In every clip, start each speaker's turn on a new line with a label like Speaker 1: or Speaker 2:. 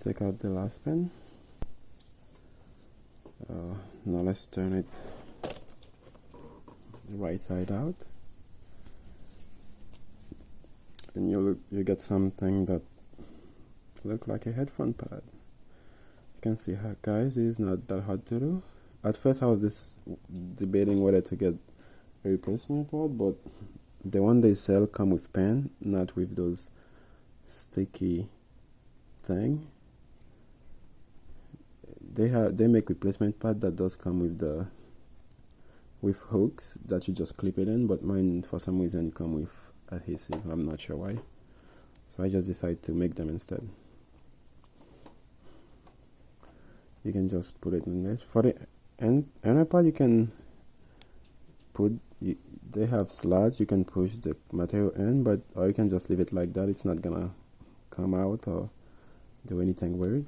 Speaker 1: take out the last pin. Now let's turn it the right side out, and you get something that look like a headphone pad. You can see how, guys, it is not that hard to do. At first I was just debating whether to get a replacement part, but the one they sell come with pen, not with those sticky thing. They make replacement pad that does come with hooks that you just clip it in, but mine for some reason come with adhesive. I'm not sure why, so I just decided to make them instead. You can just put it in there. For the EarPad, you can put, they have slots you can push the material in, but or you can just leave it like that. It's not gonna come out or do anything weird.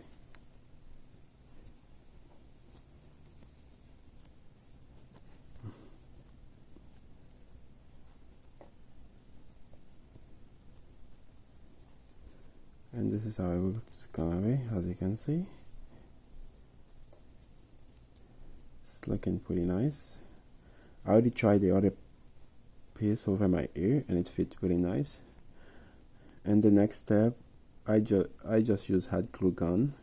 Speaker 1: And this is how it's gonna be, as you can see. It's looking pretty nice. I already tried the other piece over my ear and it fits really nice. And the next step, I just use hot glue gun.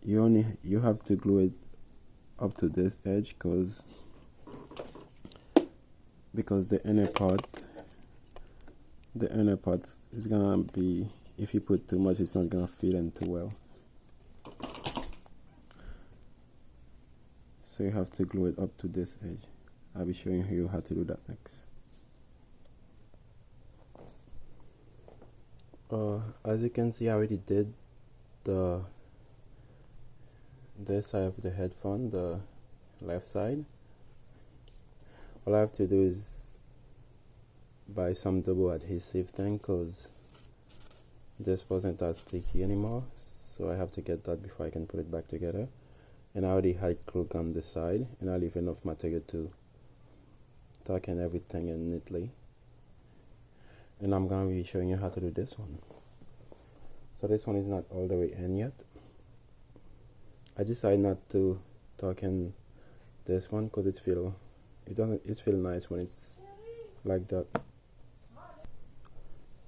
Speaker 1: You have to glue it up to this edge because the inner part is gonna be, if you put too much, it's not gonna fit in too well. So you have to glue it up to this edge. I'll be showing you how to do that next. As you can see, I already did this side of the headphone, the left side. All I have to do is buy some double adhesive thing because this wasn't that sticky anymore, so I have to get that before I can put it back together. And I already had glue on the side, and I leave enough material to tuck in everything in neatly. And I'm gonna be showing you how to do this one. So this one is not all the way in yet. I decided not to tuck in this one because it feel nice when it's like that.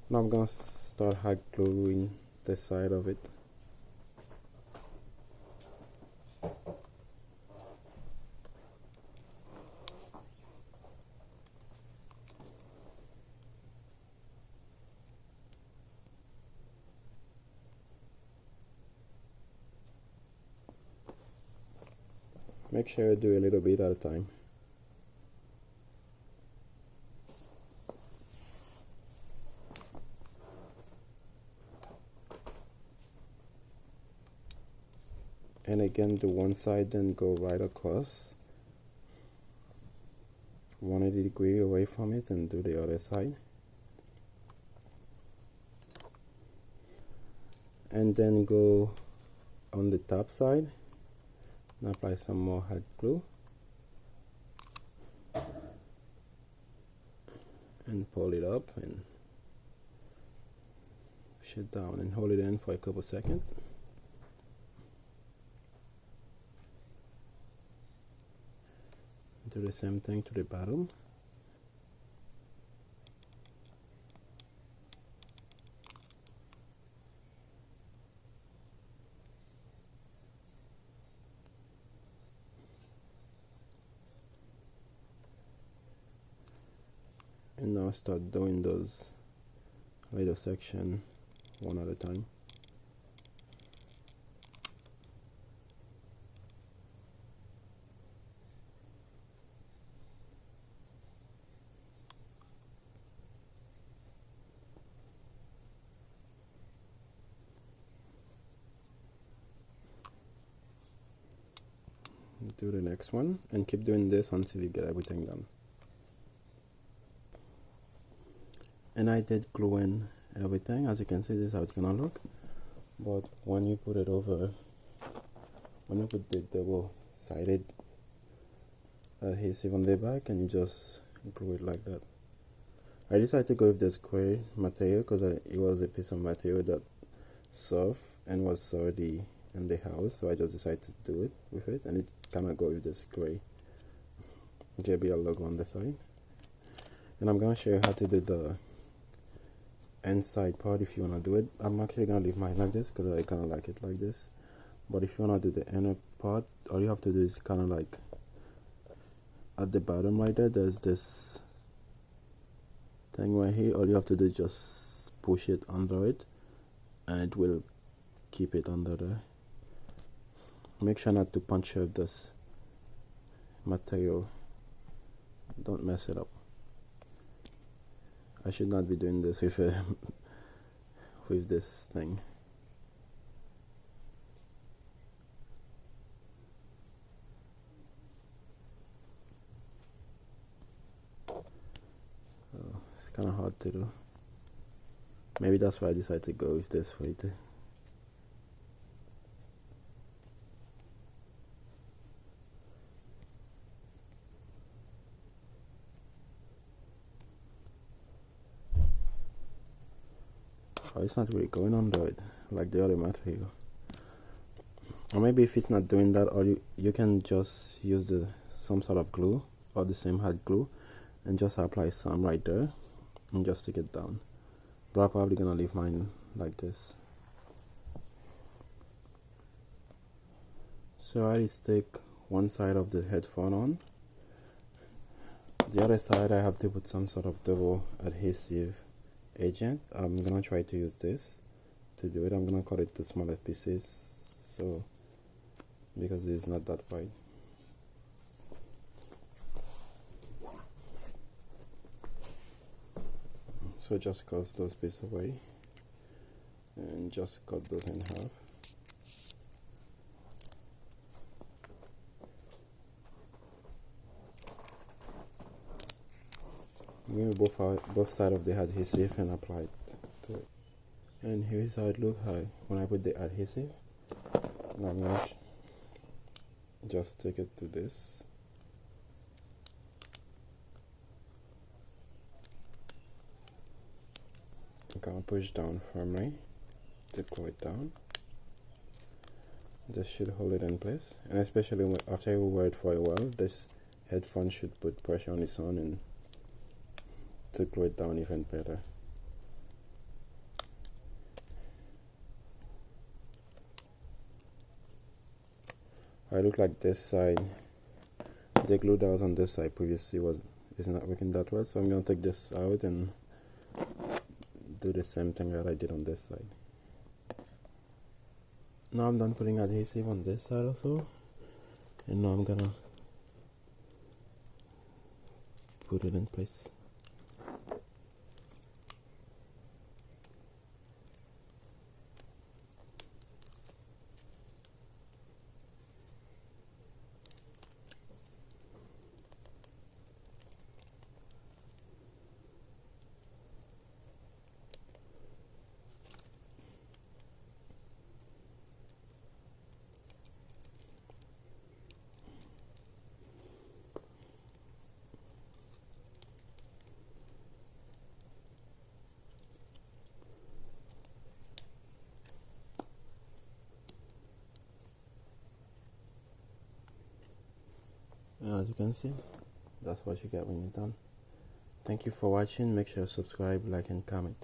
Speaker 1: Now I'm gonna start hot gluing the side of it. Make sure you do a little bit at a time. And again, do one side, then go right across 180 degrees away from it, and do the other side. And then go on the top side and apply some more hot glue and pull it up and push it down and hold it in for a couple seconds. Do the same thing to the bottom. And now start doing those little sections one at a time. Do the next one and keep doing this until you get everything done. And I did glue in everything. As you can see, this is how it's gonna look. But when you put it over, when you put the double-sided adhesive on the back, and you just glue it like that. I decided to go with the square material because it was a piece of material that soft and was already in the house, so I just decided to do it with it, and it kind of go with this gray JBL logo on the side. And I'm gonna show you how to do the inside part if you wanna do it. I'm actually gonna leave mine like this because I kind of like it like this. But if you wanna do the inner part, all you have to do is kind of like at the bottom right there. There's this thing right here. All you have to do is just push it under it, and it will keep it under there. Make sure not to puncture this material. Don't mess it up. I should not be doing this with with this thing. It's kind of hard to do. Maybe that's why I decided to go with this way too. Oh, it's not really going under it like the other material. Or maybe if it's not doing that, or you can just use some sort of glue or the same hot glue and just apply some right there and just stick it down. But I'm probably gonna leave mine like this. So I stick one side of the headphone on. The other side I have to put some sort of double adhesive agent. I'm gonna try to use this to do it. I'm gonna cut it to smaller pieces, so because it's not that wide. So just cut those pieces away and just cut those in half. Remove both sides of the adhesive and apply it to it. And here's how it looks when I put the adhesive. Now I'm gonna just stick it to this. I'm gonna push down firmly to glue it down. This should hold it in place, and especially after you wear it for a while, this headphone should put pressure on its own and to glue it down even better. I look like this side, the glue that was on this side previously is not working that well, so I'm gonna take this out and do the same thing that I did on this side. Now I'm done putting adhesive on this side also, and now I'm gonna put it in place. As you can see, that's what you get when you're done. Thank you for watching. Make sure to subscribe, like, and comment.